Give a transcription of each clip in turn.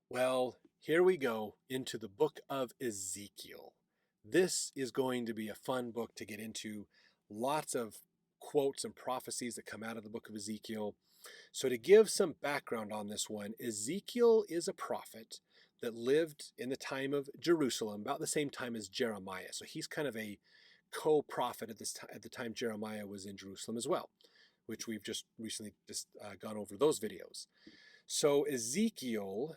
Well, here we go into the book of Ezekiel. This is going to be a fun book to get into. Lots of quotes and prophecies that come out of the book of Ezekiel. So, to give some background on this one, Ezekiel is a prophet that lived in the time of Jerusalem, about the same time as Jeremiah. So, he's kind of a co-prophet at the time Jeremiah was in Jerusalem as well, which we've just recently gone over those videos. So, Ezekiel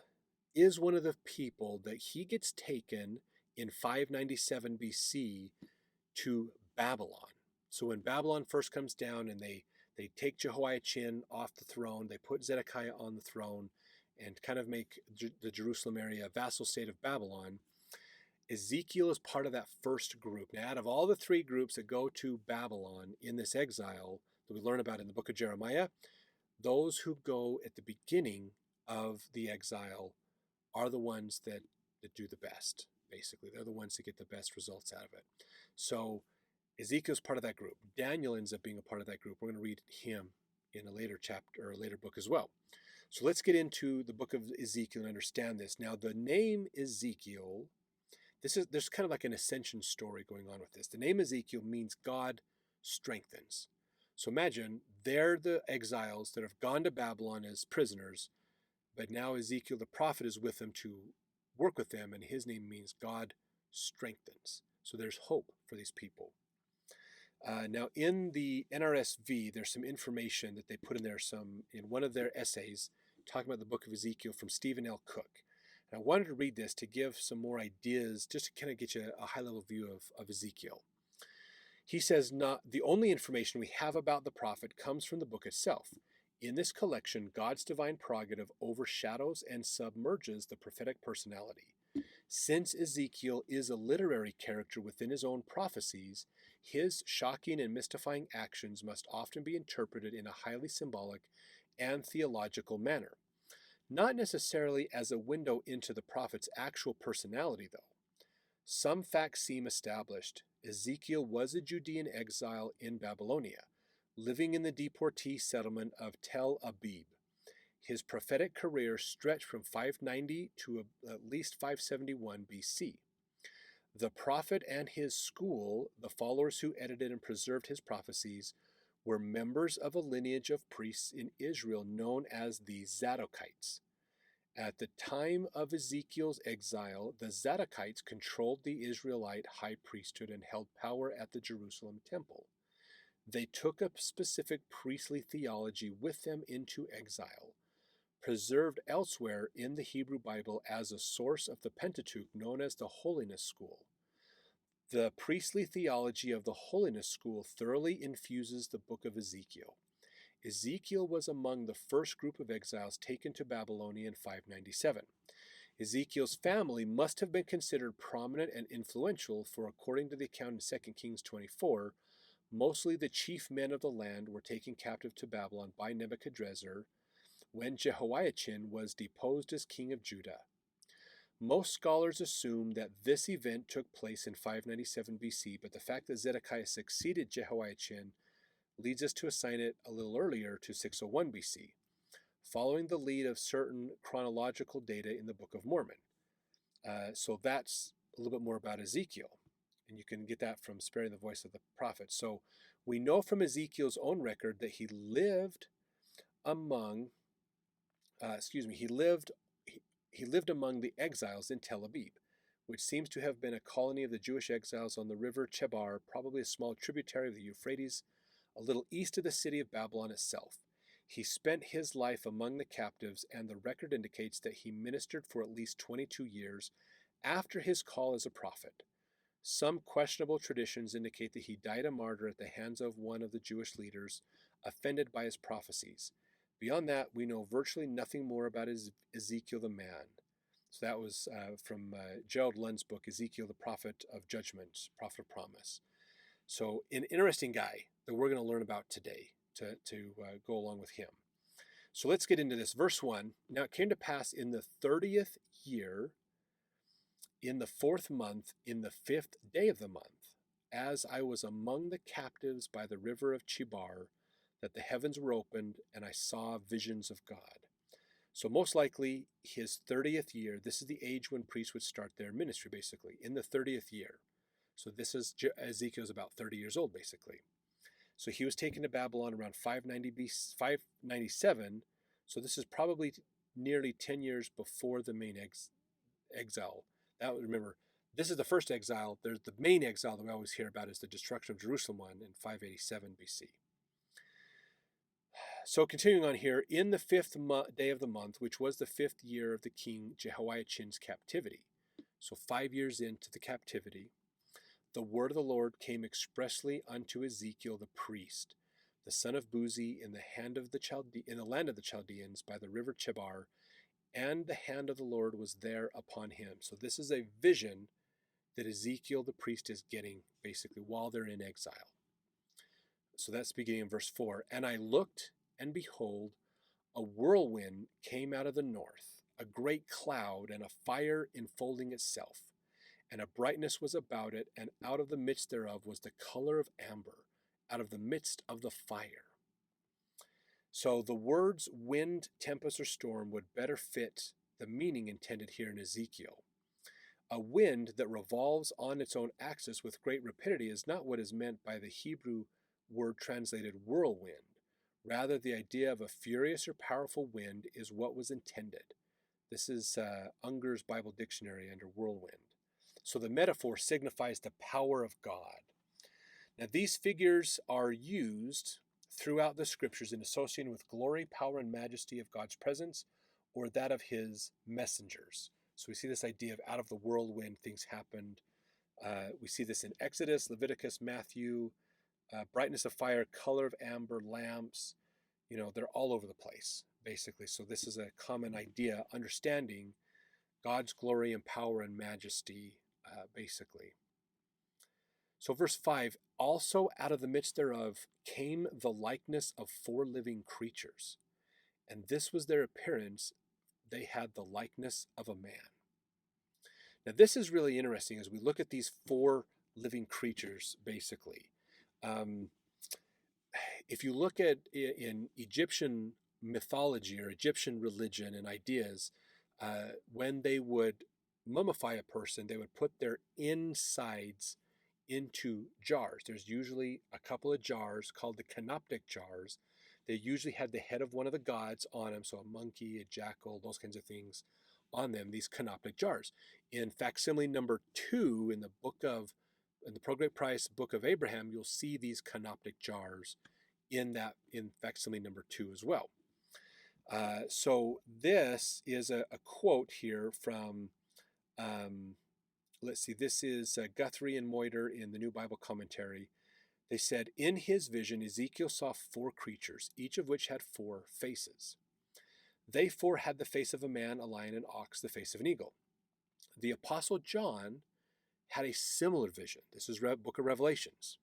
is one of the people that he gets taken in 597 BC to Babylon. So when Babylon first comes down and they take Jehoiachin off the throne, they put Zedekiah on the throne and kind of make the Jerusalem area a vassal state of Babylon. Ezekiel is part of that first group. Now, out of all the three groups that go to Babylon in this exile that we learn about in the book of Jeremiah, those who go at the beginning of the exile are the ones that do the best, basically. They're the ones that get the best results out of it. So Ezekiel's part of that group. Daniel ends up being a part of that group. We're going to read him in a later chapter or a later book as well. So let's get into the book of Ezekiel and understand this. Now, the name Ezekiel, there's kind of like an ascension story going on with this. The name Ezekiel means God strengthens. So imagine they're the exiles that have gone to Babylon as prisoners, but now Ezekiel the prophet is with them to work with them, and his name means God strengthens. So there's hope for these people. Now in the NRSV, there's some information that they put in there, in one of their essays, talking about the book of Ezekiel from Stephen L. Cook. And I wanted to read this to give some more ideas, just to kind of get you a high-level view of Ezekiel. He says, not the only information we have about the prophet comes from the book itself. In this collection, God's divine prerogative overshadows and submerges the prophetic personality. Since Ezekiel is a literary character within his own prophecies, his shocking and mystifying actions must often be interpreted in a highly symbolic and theological manner. Not necessarily as a window into the prophet's actual personality, though. Some facts seem established. Ezekiel was a Judean exile in Babylonia, living in the deportee settlement of Tel Abib. His prophetic career stretched from 590 to at least 571 BC. The prophet and his school, the followers who edited and preserved his prophecies, were members of a lineage of priests in Israel known as the Zadokites. At the time of Ezekiel's exile, the Zadokites controlled the Israelite high priesthood and held power at the Jerusalem temple. They took a specific priestly theology with them into exile, preserved elsewhere in the Hebrew Bible as a source of the Pentateuch known as the Holiness School. The priestly theology of the Holiness School thoroughly infuses the book of Ezekiel. Ezekiel was among the first group of exiles taken to Babylonia in 597. Ezekiel's family must have been considered prominent and influential, for according to the account in 2 Kings 24, mostly the chief men of the land were taken captive to Babylon by Nebuchadnezzar when Jehoiachin was deposed as king of Judah. Most scholars assume that this event took place in 597 BC, but the fact that Zedekiah succeeded Jehoiachin leads us to assign it a little earlier to 601 BC, following the lead of certain chronological data in the Book of Mormon. So that's a little bit more about Ezekiel, and you can get that from Sparing the Voice of the Prophet. So we know from Ezekiel's own record that he lived among, he lived among the exiles in Tel Abib, which seems to have been a colony of the Jewish exiles on the river Chebar, probably a small tributary of the Euphrates, a little east of the city of Babylon itself. He spent his life among the captives, and the record indicates that he ministered for at least 22 years after his call as a prophet. Some questionable traditions indicate that he died a martyr at the hands of one of the Jewish leaders offended by his prophecies. Beyond that, we know virtually nothing more about Ezekiel the man. So that was from Gerald Lund's book, Ezekiel the Prophet of Judgment, Prophet of Promise. So an interesting guy that we're going to learn about today to go along with him. So let's get into this. Verse 1, now it came to pass in the 30th year, in the 4th month, in the 5th day of the month, as I was among the captives by the river of Chebar, that the heavens were opened, and I saw visions of God. So most likely his 30th year, this is the age when priests would start their ministry, basically, in the 30th year. So this is Ezekiel's about 30 years old, basically. So he was taken to Babylon around 597. So this is probably nearly 10 years before the main exile. Remember, this is the first exile. There's the main exile that we always hear about is the destruction of Jerusalem one in 587 BC. So continuing on here, in the 5th day of the month, which was the 5th year of the king Jehoiachin's captivity, so 5 years into the captivity, the word of the Lord came expressly unto Ezekiel the priest, the son of Buzi, in the land of the Chaldeans by the river Chebar, and the hand of the Lord was there upon him. So this is a vision that Ezekiel the priest is getting basically while they're in exile. So that's beginning in verse 4. And I looked, and behold, a whirlwind came out of the north, a great cloud, and a fire enfolding itself. And a brightness was about it, and out of the midst thereof was the color of amber, out of the midst of the fire. So the words wind, tempest, or storm would better fit the meaning intended here in Ezekiel. A wind that revolves on its own axis with great rapidity is not what is meant by the Hebrew word translated whirlwind. Rather, the idea of a furious or powerful wind is what was intended. This is Unger's Bible Dictionary under whirlwind. So the metaphor signifies the power of God. Now, these figures are used throughout the scriptures in associating with glory, power, and majesty of God's presence or that of his messengers. So we see this idea of out of the whirlwind things happened. We see this in Exodus, Leviticus, Matthew, brightness of fire, color of amber, lamps. They're all over the place, basically. So this is a common idea, understanding God's glory and power and majesty, basically. So verse 5, also out of the midst thereof came the likeness of 4 living creatures, and this was their appearance. They had the likeness of a man. Now this is really interesting as we look at these 4 living creatures, basically. If you look at in Egyptian mythology or Egyptian religion and ideas, when they would mummify a person, they would put their insides into jars. There's usually a couple of jars called the canoptic jars. They usually had the head of one of the gods on them, so a monkey, a jackal, those kinds of things on them, these canoptic jars. In facsimile number 2 in the Prograde Price Book of Abraham, you'll see these canoptic jars in facsimile number 2 as well. So this is a quote here from, let's see, this is Guthrie and Moiter in the New Bible Commentary. They said, in his vision, Ezekiel saw 4 creatures, each of which had 4 faces. They 4 had the face of a man, a lion, an ox, the face of an eagle. The Apostle John had a similar vision. This is Book of Revelations.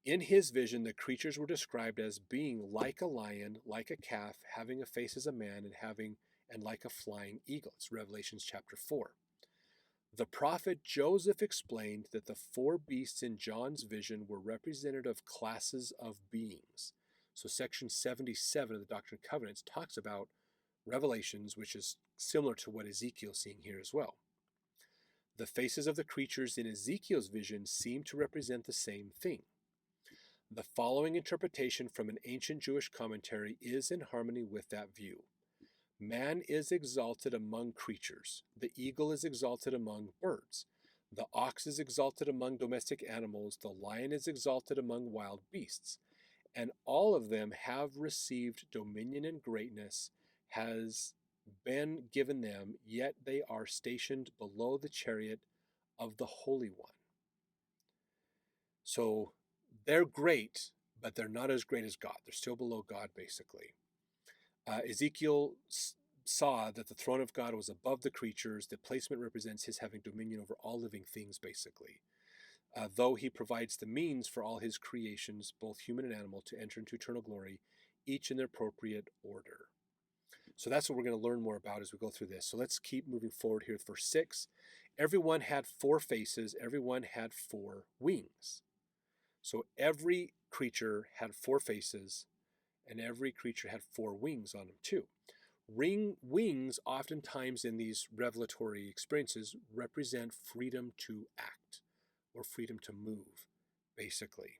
In his vision, the creatures were described as being like a lion, like a calf, having a face as a man, and like a flying eagle. It's Revelations chapter 4. The prophet Joseph explained that the 4 beasts in John's vision were representative classes of beings. So section 77 of the Doctrine and Covenants talks about Revelations, which is similar to what Ezekiel's seeing here as well. The faces of the creatures in Ezekiel's vision seem to represent the same thing. The following interpretation from an ancient Jewish commentary is in harmony with that view. Man is exalted among creatures. The eagle is exalted among birds. The ox is exalted among domestic animals. The lion is exalted among wild beasts. And all of them have received dominion and greatness has been given them, yet they are stationed below the chariot of the Holy One. So they're great, but they're not as great as God. They're still below God, basically. Ezekiel saw that the throne of God was above the creatures. The placement represents his having dominion over all living things, basically. Though he provides the means for all his creations, both human and animal, to enter into eternal glory, each in their appropriate order. So that's what we're going to learn more about as we go through this. So let's keep moving forward here with verse 6. Everyone had 4 faces. Everyone had 4 wings. So every creature had 4 faces, and every creature had 4 wings on them too. Wings, oftentimes in these revelatory experiences, represent freedom to act or freedom to move, basically.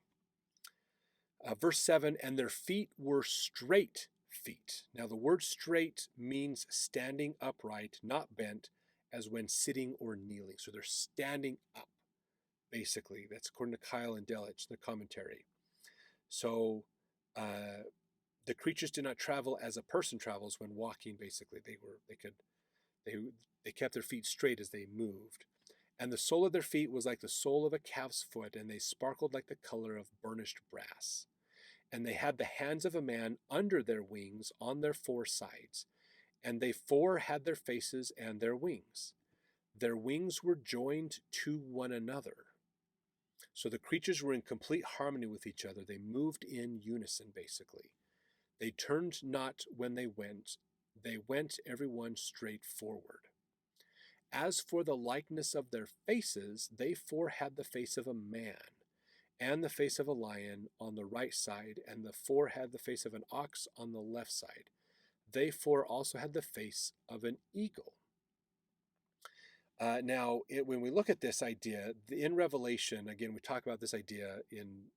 Verse 7, and their feet were straight feet. Now, the word straight means standing upright, not bent, as when sitting or kneeling. So they're standing up, basically. That's according to Kyle and Delitzsch, the commentary. So the creatures did not travel as a person travels when walking, basically. They kept their feet straight as they moved. And the sole of their feet was like the sole of a calf's foot, and they sparkled like the color of burnished brass. And they had the hands of a man under their wings on their four sides, and they four had their faces and their wings. Their wings were joined to one another. So the creatures were in complete harmony with each other. They moved in unison, basically. They turned not when they went every one straight forward. As for the likeness of their faces, they four had the face of a man, and the face of a lion on the right side, and the four had the face of an ox on the left side. They four also had the face of an eagle. When we look at this idea, in Revelation, again, we talk about this idea in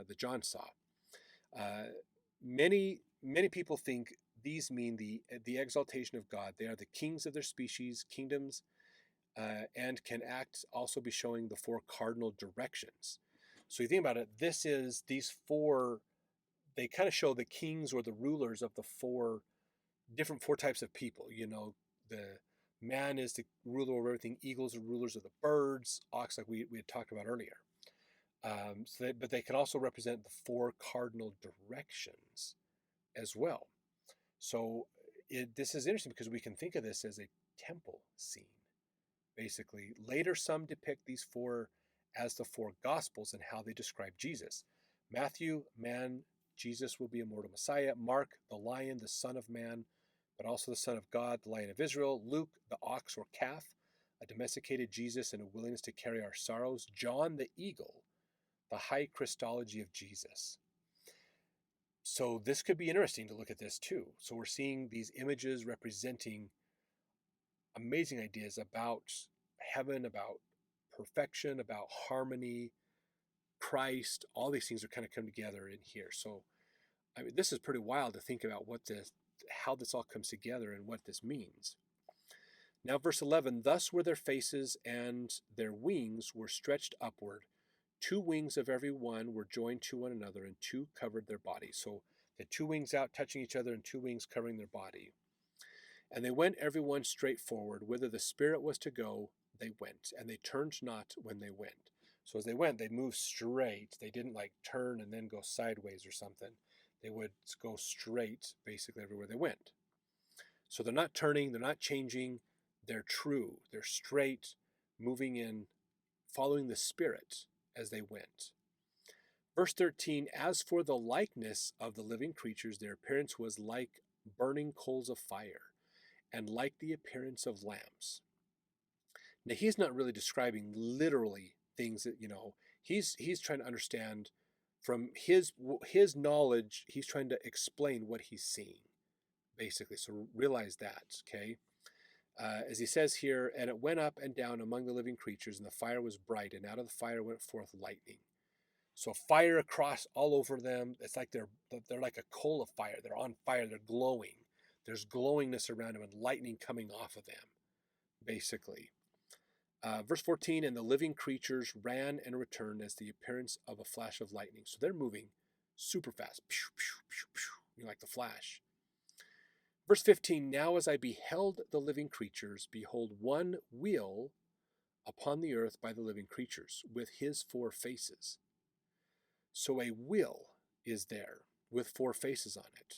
the John Saw. Many people think these mean the exaltation of God. They are the kings of their species, kingdoms, and can also be showing the four cardinal directions. So you think about it, these four, they kind of show the kings or the rulers of the four types of people. The man is the ruler of everything, eagles are rulers of the birds, ox, like we had talked about earlier. But they can also represent the four cardinal directions as well. So this is interesting because we can think of this as a temple scene, basically. Later, some depict these four as the four Gospels and how they describe Jesus. Matthew, man, Jesus will be a mortal Messiah. Mark, the lion, the Son of Man, but also the Son of God, the Lion of Israel. Luke, the ox or calf, a domesticated Jesus and a willingness to carry our sorrows. John, the eagle, the high Christology of Jesus. So this could be interesting to look at this too. So we're seeing these images representing amazing ideas about heaven, about perfection, about harmony, Christ. All these things are kind of come together in here. So I mean, this is pretty wild to think about how this all comes together and what this means. Now, verse 11, thus were their faces and their wings were stretched upward. Two wings of every one were joined to one another, and two covered their body. So the two wings out touching each other and two wings covering their body. And they went every one straight forward. Whither the Spirit was to go, they went, and they turned not when they went. So as they went, they moved straight. They didn't like turn and then go sideways or something. They would go straight basically everywhere they went. So they're not turning, they're not changing, they're true, they're straight, moving in, following the Spirit as they went. Verse 13, as for the likeness of the living creatures, their appearance was like burning coals of fire, and like the appearance of lamps. Now, he's not really describing literally things that, he's trying to understand from his knowledge, he's trying to explain what he's seeing, basically. So realize that, okay? As he says here, and it went up and down among the living creatures, and the fire was bright, and out of the fire went forth lightning. So fire across all over them. It's like they're like a coal of fire. They're on fire. They're glowing. There's glowingness around them and lightning coming off of them, basically. Verse 14, and the living creatures ran and returned as the appearance of a flash of lightning. So they're moving super fast, pew, pew, pew, pew, like the flash. Verse 15, now as I beheld the living creatures, behold, one wheel upon the earth by the living creatures, with his four faces. So a wheel is there with four faces on it.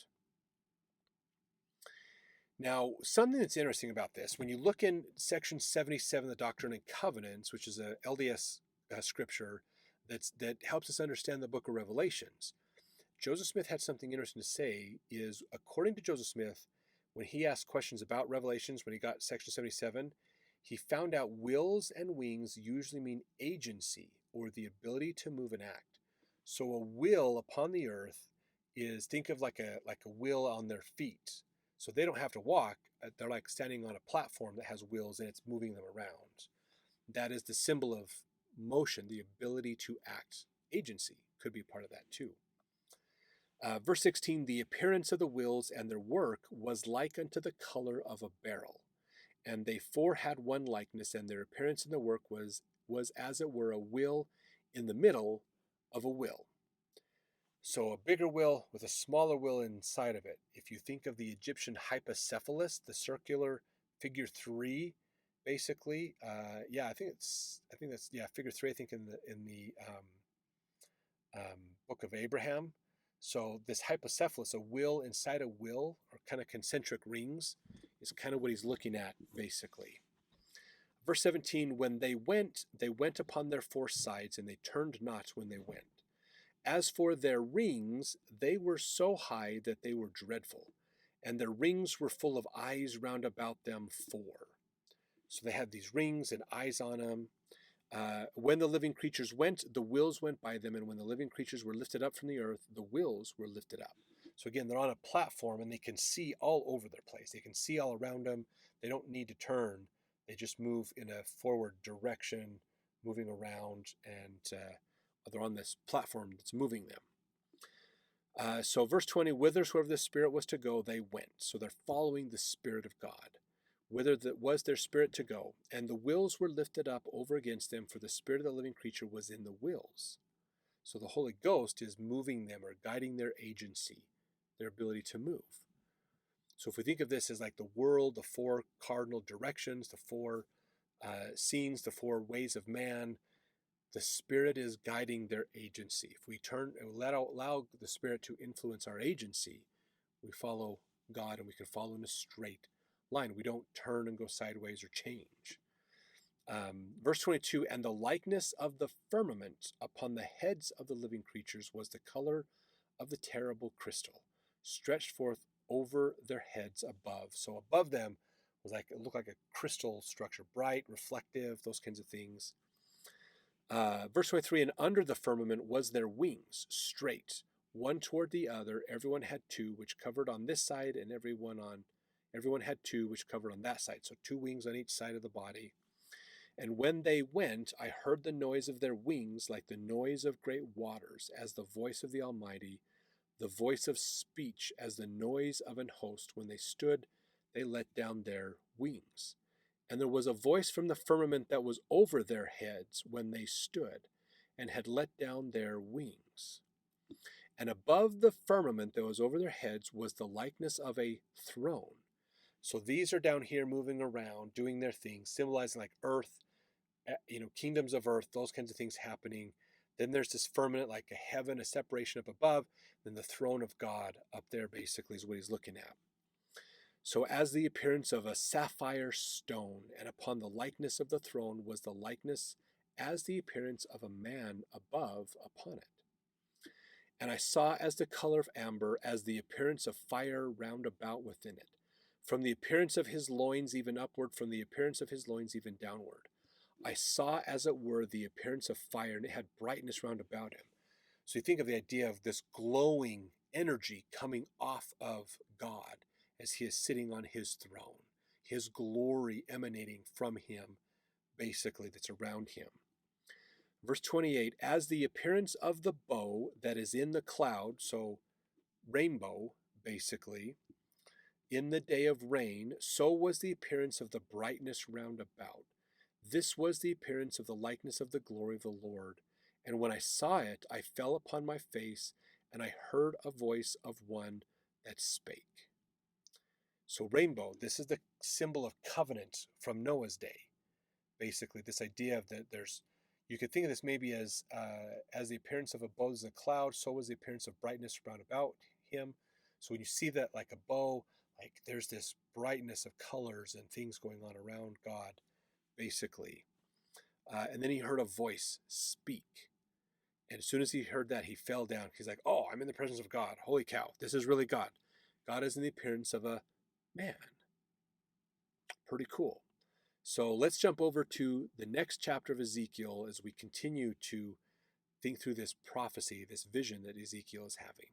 Now, something that's interesting about this, when you look in section 77 of the Doctrine and Covenants, which is a LDS scripture that helps us understand the book of Revelations, Joseph Smith had something interesting to say, is according to Joseph Smith, when he asked questions about Revelations, when he got section 77, he found out wills and wings usually mean agency or the ability to move and act. So a will upon the earth is, think of like a wheel on their feet. So they don't have to walk. They're like standing on a platform that has wheels and it's moving them around. That is the symbol of motion, the ability to act. Agency could be part of that too. Verse 16, the appearance of the wheels and their work was like unto the color of a beryl. And they four had one likeness, and their appearance in the work was as it were a wheel in the middle of a wheel. So a bigger wheel with a smaller wheel inside of it. If you think of the Egyptian hypocephalus, the circular figure 3, basically, I think that's figure 3. I think in the book of Abraham. So this hypocephalus, a wheel inside a wheel, or kind of concentric rings, is kind of what he's looking at, basically. Verse 17, when they went upon their four sides, and they turned not when they went. As for their rings, they were so high that they were dreadful, and their rings were full of eyes round about them four. So they had these rings and eyes on them. When the living creatures went, the wheels went by them, and when the living creatures were lifted up from the earth, the wheels were lifted up. So again, they're on a platform, and they can see all over their place. They can see all around them. They don't need to turn. They just move in a forward direction, moving around, and they're on this platform that's moving them. So verse 20, whithersoever the Spirit was to go, they went. So they're following the Spirit of God. Whither was their spirit to go, and the wheels were lifted up over against them, for the spirit of the living creature was in the wheels. So the Holy Ghost is moving them or guiding their agency, their ability to move. So if we think of this as like the world, the four cardinal directions, the four scenes, the four ways of man, the Spirit is guiding their agency. If we turn and allow the Spirit to influence our agency, we follow God, and we can follow in a straight line. We don't turn and go sideways or change. Verse 22, and the likeness of the firmament upon the heads of the living creatures was the color of the terrible crystal, stretched forth over their heads above. So above them was like, it looked like a crystal structure, bright, reflective, those kinds of things. Verse 23, and under the firmament was their wings, straight, one toward the other. Everyone had two, which covered on this side, and everyone had two, which covered on that side. So two wings on each side of the body. And when they went, I heard the noise of their wings like the noise of great waters, as the voice of the Almighty, the voice of speech, as the noise of an host. When they stood, they let down their wings. And there was a voice from the firmament that was over their heads when they stood, and had let down their wings. And above the firmament that was over their heads was the likeness of a throne. So these are down here moving around, doing their thing, symbolizing like earth, kingdoms of earth, those kinds of things happening. Then there's this firmament, like a heaven, a separation up above. Then the throne of God up there basically is what he's looking at. So as the appearance of a sapphire stone, and upon the likeness of the throne was the likeness as the appearance of a man above upon it. And I saw as the color of amber, as the appearance of fire round about within it. From the appearance of his loins even upward, from the appearance of his loins even downward. I saw as it were the appearance of fire, and it had brightness round about him. So you think of the idea of this glowing energy coming off of God as he is sitting on his throne. His glory emanating from him, basically, that's around him. Verse 28, as the appearance of the bow that is in the cloud, so rainbow, basically, in the day of rain, so was the appearance of the brightness round about. This was the appearance of the likeness of the glory of the Lord. And when I saw it, I fell upon my face, and I heard a voice of one that spake. So rainbow, this is the symbol of covenant from Noah's day. Basically, this idea of that you could think of this maybe as the appearance of a bow is a cloud, so was the appearance of brightness round about him. So when you see that like a bow, like there's this brightness of colors and things going on around God, basically. And then he heard a voice speak. And as soon as he heard that, he fell down. He's like, oh, I'm in the presence of God. Holy cow, this is really God. God is in the appearance of a man. Pretty cool. So let's jump over to the next chapter of Ezekiel as we continue to think through this prophecy, this vision that Ezekiel is having.